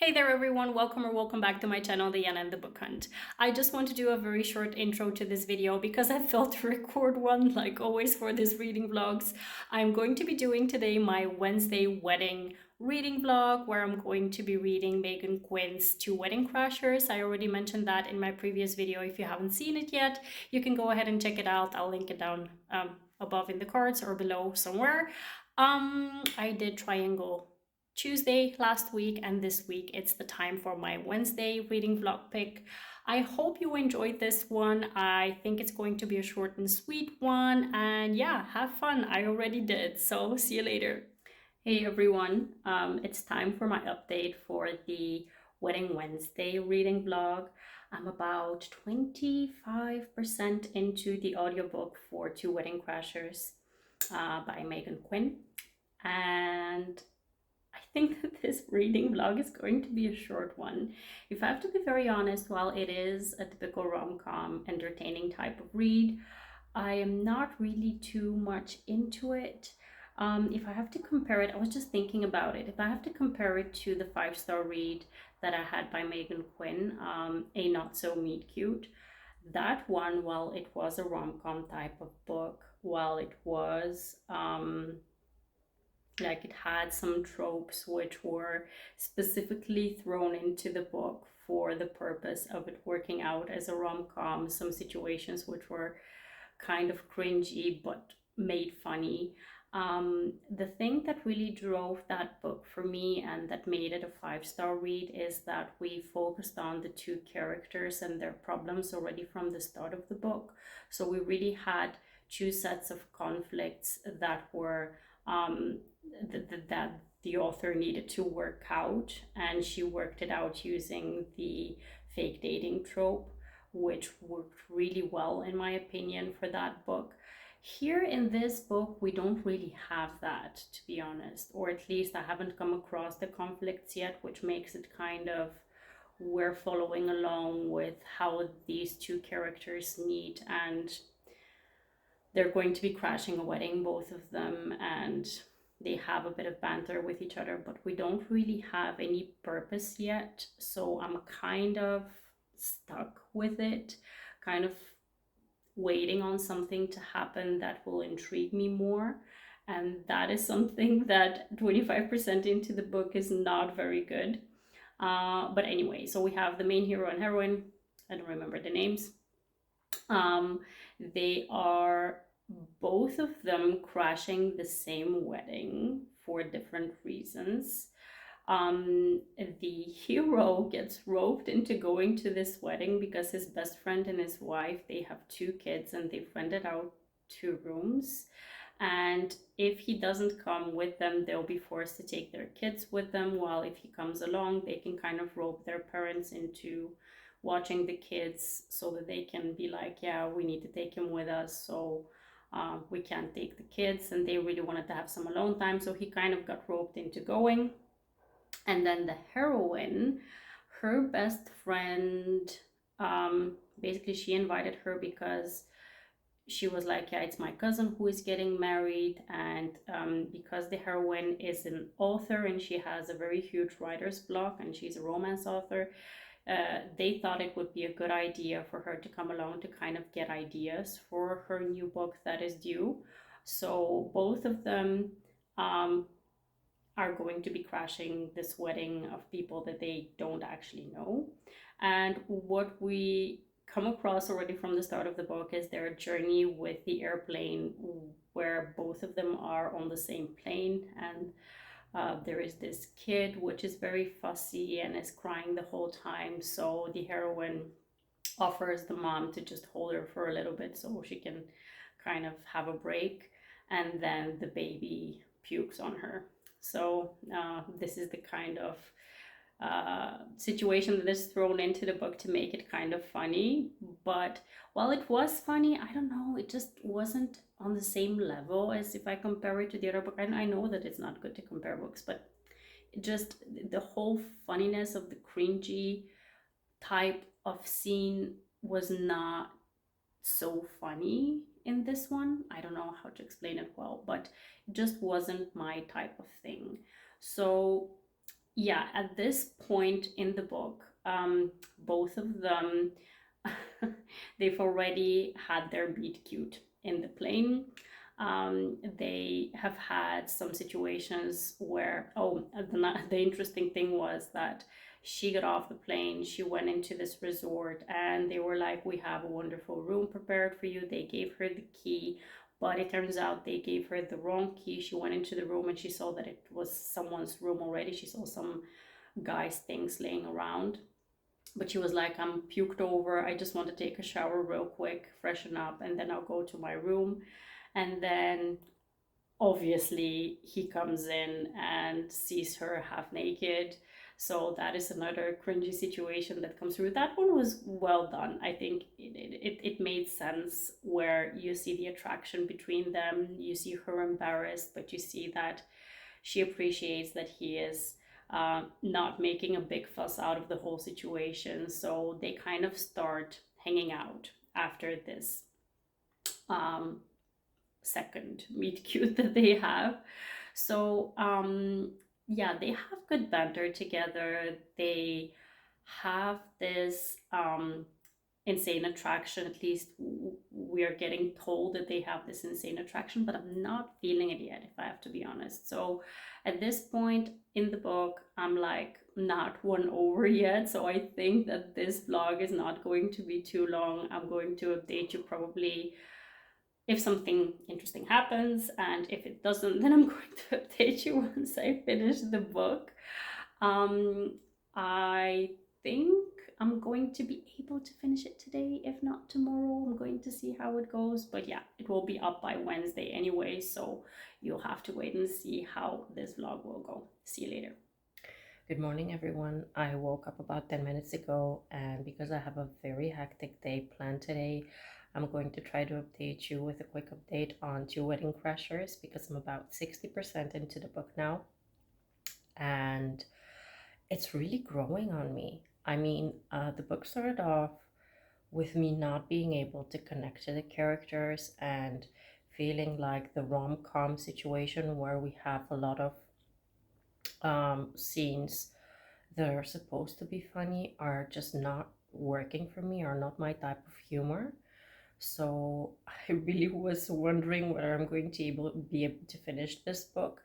Hey there everyone, welcome or welcome back to my channel, The Yana and the Book Hunt. I just want to do a very short intro to this video because I failed to record one like always for this reading vlogs. I'm going to be doing today my Wednesday wedding reading vlog where I'm going to be reading Meghan Quinn's Two Wedding Crashers. I already mentioned that in my previous video. If you haven't seen it yet, you can go ahead and check it out. I'll link it down above in the cards or below somewhere. I did Triangle Tuesday last week, and this week it's the time for my Wednesday reading vlog pick. I hope you enjoyed this one. I think it's going to be a short and sweet one, and yeah, have fun. I already did, so see you later. Hey everyone, it's time for my update for the Wedding Wednesday reading vlog. I'm about 25% into the audiobook for Two Wedding Crashers by Meghan Quinn, and I think that this reading vlog is going to be a short one. If I have to be very honest, while it is a typical rom-com entertaining type of read, I am not really too much into it. If I have to compare it, I was just thinking about it. If I have to compare it to the 5-star read that I had by Meghan Quinn, A Not So Meet Cute, that one, while it was a rom-com type of book, while it was like it had some tropes which were specifically thrown into the book for the purpose of it working out as a rom-com, some situations which were kind of cringy but made funny. The thing that really drove that book for me and that made it a 5-star read is that we focused on the two characters and their problems already from the start of the book. So we really had two sets of conflicts that were that the author needed to work out, and she worked it out using the fake dating trope, which worked really well in my opinion for that book. Here in this book we don't really have that, to be honest, or at least I haven't come across the conflicts yet, which makes it kind of, we're following along with how these two characters meet, and they're going to be crashing a wedding, both of them, and they have a bit of banter with each other, but we don't really have any purpose yet. So I'm kind of stuck with it, kind of waiting on something to happen that will intrigue me more. And that is something that 25% into the book is not very good. But anyway, so we have the main hero and heroine. I don't remember the names. They are both of them crashing the same wedding for different reasons. The hero gets roped into going to this wedding because his best friend and his wife, they have two kids and they've rented out 2 rooms. And if he doesn't come with them, they'll be forced to take their kids with them, while if he comes along, they can kind of rope their parents into watching the kids so that they can be like, yeah, we need to take him with us, so we can't take the kids. And they really wanted to have some alone time, so he kind of got roped into going. And then the heroine, her best friend, basically she invited her because she was like, yeah, it's my cousin who is getting married. And because the heroine is an author and she has a very huge writer's block and she's a romance author, they thought it would be a good idea for her to come along to kind of get ideas for her new book that is due. So both of them are going to be crashing this wedding of people that they don't actually know. And what we come across already from the start of the book is their journey with the airplane, where both of them are on the same plane. And there is this kid which is very fussy and is crying the whole time, so the heroine offers the mom to just hold her for a little bit so she can kind of have a break, and then the baby pukes on her. So this is the kind of situation that is thrown into the book to make it kind of funny. But while it was funny, I don't know, it just wasn't on the same level as if I compare it to the other book. I know that it's not good to compare books, but just the whole funniness of the cringy type of scene was not so funny in this one. I don't know how to explain it well, but it just wasn't my type of thing. So yeah, at this point in the book, both of them, they've already had their meet cute in the plane. They have had some situations where, the interesting thing was that she got off the plane, she went into this resort, and they were like, "We have a wonderful room prepared for you." They gave her the key, but it turns out they gave her the wrong key. She went into the room and she saw that it was someone's room already. She saw some guy's things laying around. But she was like, "I'm puked over. I just want to take a shower real quick, freshen up, and then I'll go to my room." And then obviously he comes in and sees her half naked. So that is another cringy situation that comes through. That one was well done. I think it made sense, where you see the attraction between them. You see her embarrassed, but you see that she appreciates that he is not making a big fuss out of the whole situation. So they kind of start hanging out after this um, second meet cute that they have. So yeah, they have good banter together. They have this insane attraction. At least we are getting told that they have this insane attraction, but I'm not feeling it yet, if I have to be honest. So at this point in the book, I'm like not won over yet. So I think that this vlog is not going to be too long. I'm going to update you probably if something interesting happens, and if it doesn't, then I'm going to update you once I finish the book. I think I'm going to be able to finish it today. If not tomorrow, I'm going to see how it goes. But yeah, it will be up by Wednesday anyway, so you'll have to wait and see how this vlog will go. See you later. Good morning, everyone. I woke up about 10 minutes ago, and because I have a very hectic day planned today, I'm going to try to update you with a quick update on Two Wedding Crashers because I'm about 60% into the book now, and it's really growing on me. I mean, the book started off with me not being able to connect to the characters and feeling like the rom-com situation where we have a lot of scenes that are supposed to be funny are just not working for me, are not my type of humor. So I really was wondering whether I'm going to be able to finish this book.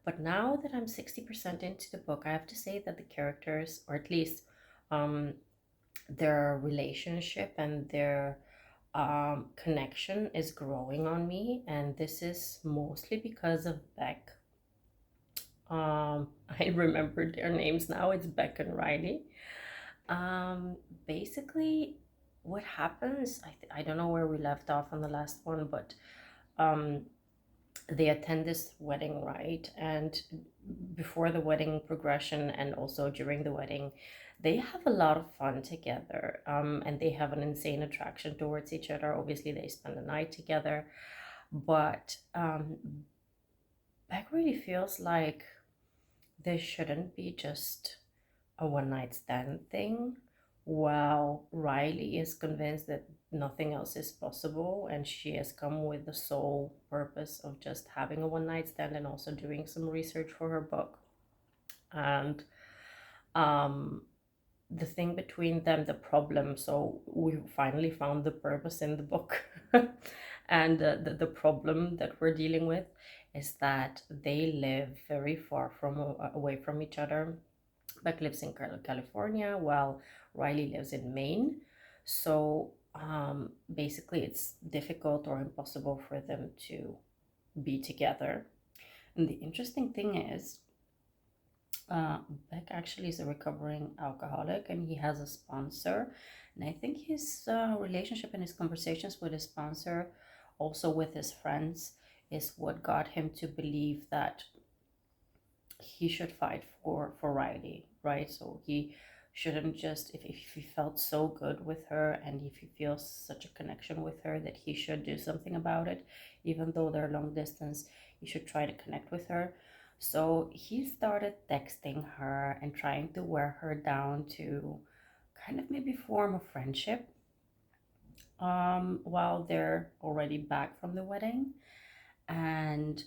But now that I'm 60% into the book, I have to say that the characters, or at least um, their relationship and their connection is growing on me. And this is mostly because of Beck. I remember their names now. It's Beck and Riley. Basically, what happens, I don't know where we left off on the last one, but um, they attend this wedding, right? And before the wedding progression and also during the wedding, they have a lot of fun together, and they have an insane attraction towards each other. Obviously, they spend the night together, but Beck really feels like this shouldn't be just a one night stand thing, while Riley is convinced that nothing else is possible, and she has come with the sole purpose of just having a one night stand and also doing some research for her book. And um, the thing between them, the problem, so we finally found the purpose in the book. And the problem that we're dealing with is that they live very far from away from each other. Beck lives in California, while Riley lives in Maine. So basically, it's difficult or impossible for them to be together. And the interesting thing is, uh, Beck actually is a recovering alcoholic and he has a sponsor. And I think his relationship and his conversations with his sponsor, also with his friends, is what got him to believe that he should fight for Riley, right? So he shouldn't just if he felt so good with her and if he feels such a connection with her that he should do something about it, even though they're long distance, he should try to connect with her. So he started texting her and trying to wear her down to kind of maybe form a friendship while they're already back from the wedding. And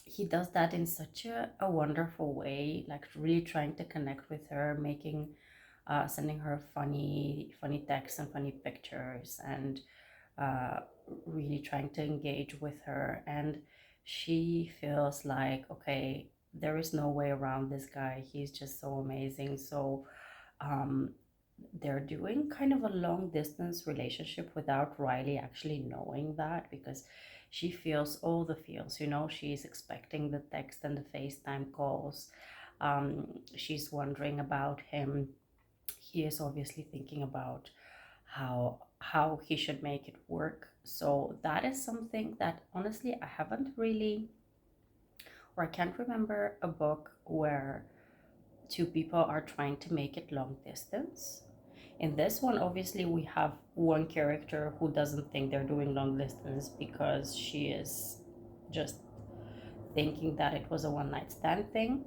he does that in such a wonderful way, like really trying to connect with her, making sending her funny texts and funny pictures, and uh, really trying to engage with her. And she feels like, okay, there is no way around this guy. He's just so amazing. So um, they're doing kind of a long distance relationship without Riley actually knowing that, because she feels all the feels, she's expecting the text and the FaceTime calls. She's wondering about him. He is obviously thinking about how he should make it work. So that is something that honestly I haven't really, or I can't remember a book where two people are trying to make it long distance. In this one, obviously, we have one character who doesn't think they're doing long distance because she is just thinking that it was a one night stand thing.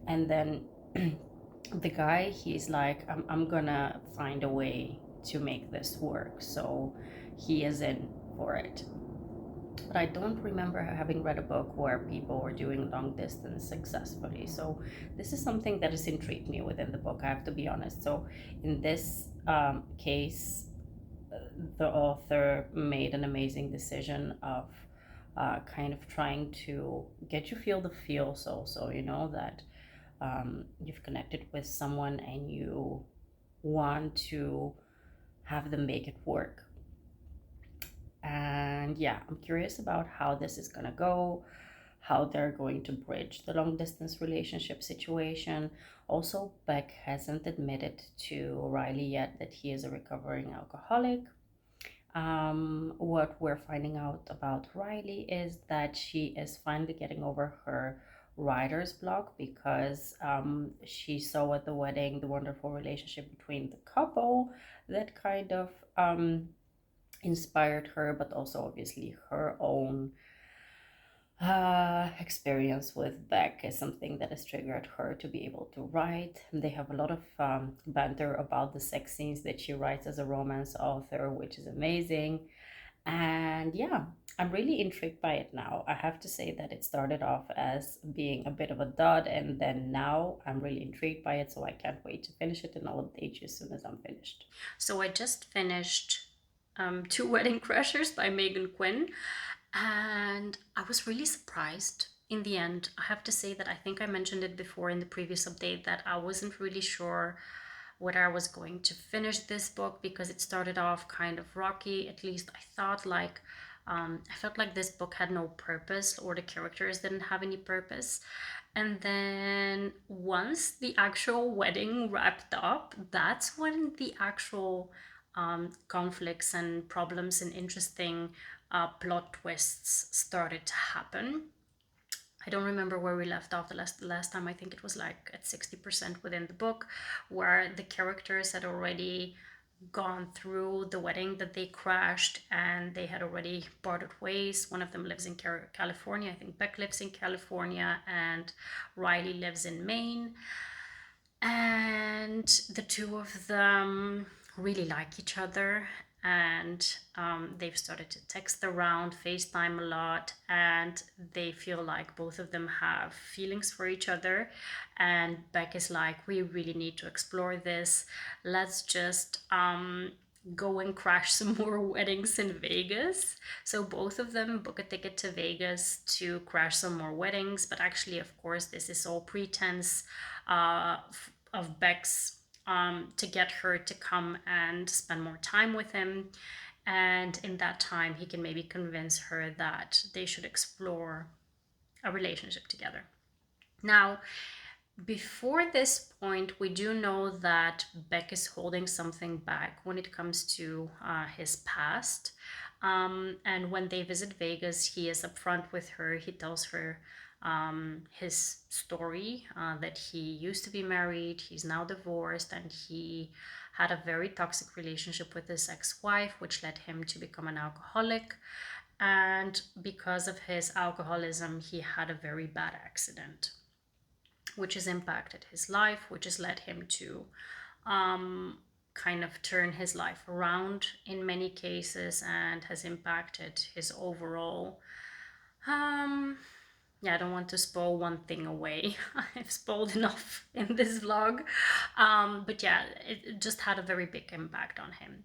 And then the guy, he's like, I'm gonna find a way to make this work. So he is in for it. But I don't remember having read a book where people were doing long distance successfully. So this is something that has intrigued me within the book, I have to be honest. So in this case, the author made an amazing decision of kind of trying to get you feel the feels also, that you've connected with someone and you want to have them make it work. And yeah, I'm curious about how this is going to go, how they're going to bridge the long distance relationship situation. Also, Beck hasn't admitted to Riley yet that he is a recovering alcoholic. What we're finding out about Riley is that she is finally getting over her writer's block, because she saw at the wedding the wonderful relationship between the couple that kind of inspired her, but also obviously her own experience with Beck is something that has triggered her to be able to write. They have a lot of banter about the sex scenes that she writes as a romance author, which is amazing. And yeah, I'm really intrigued by it now. I have to say that it started off as being a bit of a dud, and then now I'm really intrigued by it. So I can't wait to finish it, and I'll update you as soon as I'm finished. So I just finished Two Wedding Crashers by Meghan Quinn. And I was really surprised in the end. I have to say that I think I mentioned it before in the previous update that I wasn't really sure whether I was going to finish this book, because it started off kind of rocky. At least I thought like I felt like this book had no purpose, or the characters didn't have any purpose. And then once the actual wedding wrapped up, that's when the actual conflicts and problems and interesting plot twists started to happen. I don't remember where we left off the last time. I think it was like at 60% within the book, where the characters had already gone through the wedding that they crashed, and they had already parted ways. One of them lives in California. I think Beck lives in California, and Riley lives in Maine. And the two of them really like each other, and they've started to text around, FaceTime a lot, and they feel like both of them have feelings for each other. And Beck is like, we really need to explore this. Let's just go and crash some more weddings in Vegas. So both of them book a ticket to Vegas to crash some more weddings, but actually, of course, this is all pretense of Beck's to get her to come and spend more time with him. And in that time, he can maybe convince her that they should explore a relationship together. Now, before this point, we do know that Beck is holding something back when it comes to his past. And when they visit Vegas, he is upfront with her. He tells her his story, that he used to be married, he's now divorced, and he had a very toxic relationship with his ex-wife, which led him to become an alcoholic. And because of his alcoholism, he had a very bad accident, which has impacted his life, which has led him to kind of turn his life around in many cases, and has impacted his overall yeah, I don't want to spoil one thing away. I've spoiled enough in this vlog. But yeah, it just had a very big impact on him.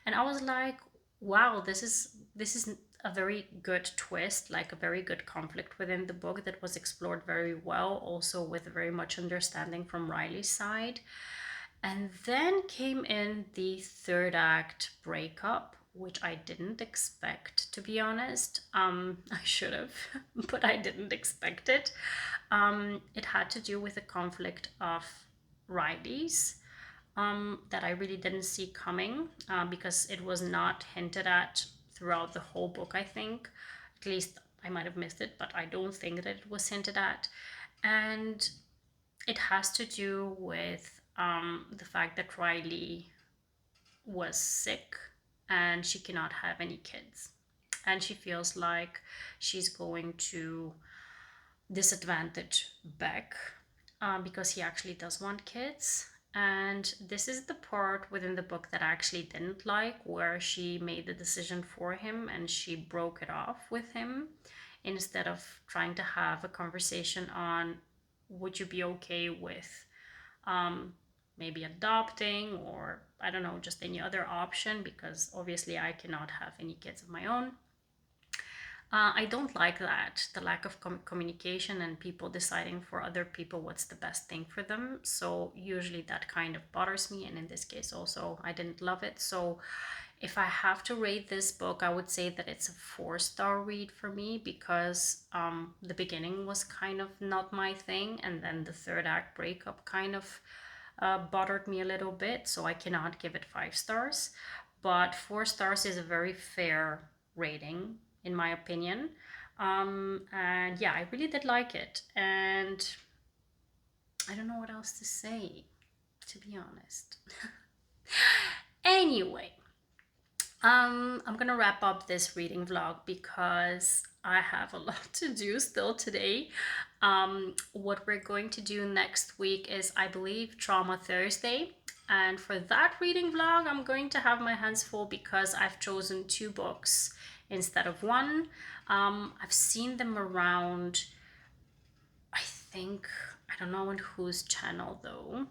And I was like, wow, this is a very good twist, like a very good conflict within the book that was explored very well, also with very much understanding from Riley's side. And then came in the third act breakup, which I didn't expect, to be honest. I should have, but I didn't expect it. It had to do with a conflict of Riley's that I really didn't see coming because it was not hinted at throughout the whole book, I think. At least I might have missed it, but I don't think that it was hinted at. And it has to do with the fact that Riley was sick and she cannot have any kids. And she feels like she's going to disadvantage Beck because he actually does want kids. And this is the part within the book that I actually didn't like, where she made the decision for him and she broke it off with him instead of trying to have a conversation on would you be okay with maybe adopting, or I don't know, just any other option, because obviously I cannot have any kids of my own. I don't like that, the lack of communication and people deciding for other people what's the best thing for them. So usually that kind of bothers me, and in this case also I didn't love it. So if I have to rate this book, I would say that it's a 4-star read for me, because the beginning was kind of not my thing, and then the third act breakup kind of bothered me a little bit, so I cannot give it 5 stars. But 4 stars is a very fair rating, in my opinion. And yeah, I really did like it. And I don't know what else to say, to be honest. Anyway, I'm gonna wrap up this reading vlog because I have a lot to do still today. What we're going to do next week is, I believe, Trauma Thursday. And for that reading vlog, I'm going to have my hands full because I've chosen 2 books instead of 1. I've seen them around, I think, I don't know on whose channel though,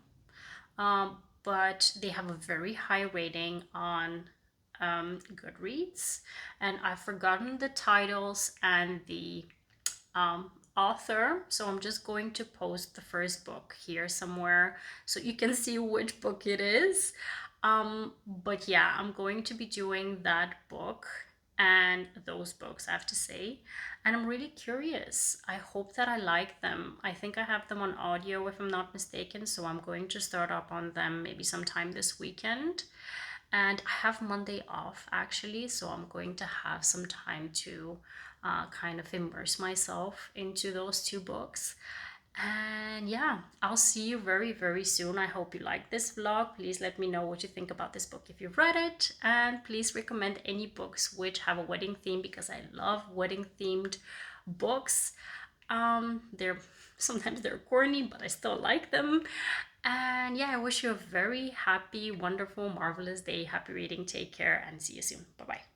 but they have a very high rating on Goodreads, and I've forgotten the titles and the author, so I'm just going to post the first book here somewhere so you can see which book it is. But yeah, I'm going to be doing that book and those books, I have to say, and I'm really curious. I hope that I like them. I think I have them on audio if I'm not mistaken, so I'm going to start up on them maybe sometime this weekend. And I have Monday off actually, so I'm going to have some time to kind of immerse myself into those 2 books. And yeah, I'll see you very, very soon. I hope you like this vlog. Please let me know what you think about this book if you've read it. And please recommend any books which have a wedding theme, because I love wedding themed books. They're sometimes they're corny, but I still like them. And yeah, I wish you a very happy, wonderful, marvelous day. Happy reading. Take care and see you soon. Bye bye.